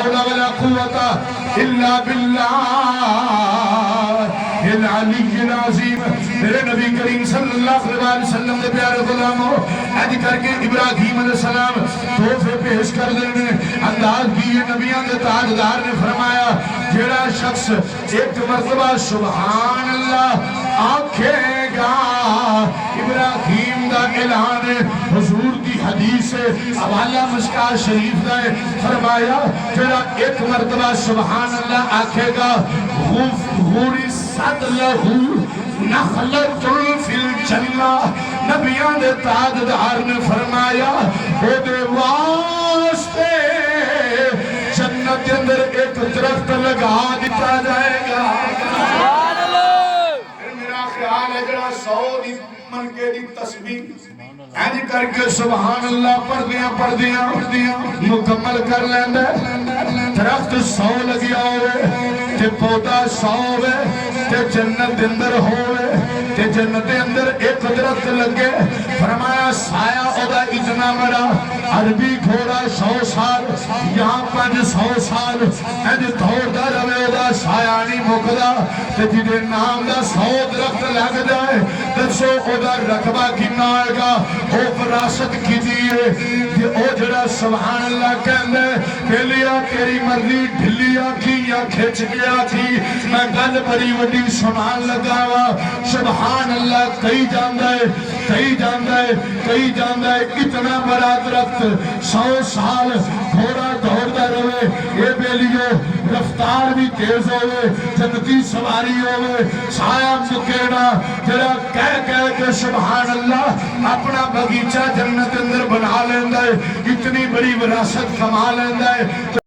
حول ولا قوة الا باللہ العلی العظیم۔ میرے نبی کریم صلی اللہ علیہ وسلم نے پیارے غلاموں حج کر کے ابراہیم علیہ السلام تحفے پیش کر دینے انداز کی یہ نبیان دے تاجدار نے فرمایا جیڑا شخص ایک مرتبہ سبحان اللہ آنکھے گا، ابراہیم دا اعلان حضور دی حدیث حوالہ مشکاہ شریف دا فرمایا جیڑا ایک مرتبہ سبحان اللہ آنکھے گا غُرِسَتْ لَهُ نَخْلَةٌ فِي الْجَنَّةِ۔ نبیان دے تاجدار نے فرمایا او دے واسطے جنت کے اندر ایک درخت لگا دیتا جائے گا۔ میرا خیال ہے جڑا 100 دی من کے دی تسبیح اینی کر کے سبحان اللہ پڑھ دیاں مکمل کر لیندے درخت 100 لگیا ہوئے تے پودا 100 ہوئے تے جنت اندر ہوئے تے جنت اندر ایک درخت لگے فرمایا سایہ اودا اتنا بڑا عربی گھوڑا 100 سال یہاں 500 سال اینی دوڑ دا روے اودا سایہ نہیں مکدا تے جدے نام دا 100 درخت لگ جائے دسو اودا رقبہ کنا آئے گا او فراست کی دیئے کہ او جڑا سبحان اللہ کہندے پہلیا تیری مرضی ڈھلیا کی یا کھچ گیا تھی میں گل بڑی وڈی سنان لگاوا سبحان اللہ کئی جاندہ ہے اتنا بڑا درخت 100 سال گھوڑا دوڑتا رہے اے بیلیو رفتار بھی تیز ہوئے جنتی سواری ہوئے سایہ مکیڑا جڑا کہہ کے سبحان اللہ اپنا بغیچہ جنت اندر بنا لیندہ ہے اتنی بڑی وراثت کما لیندہ ہے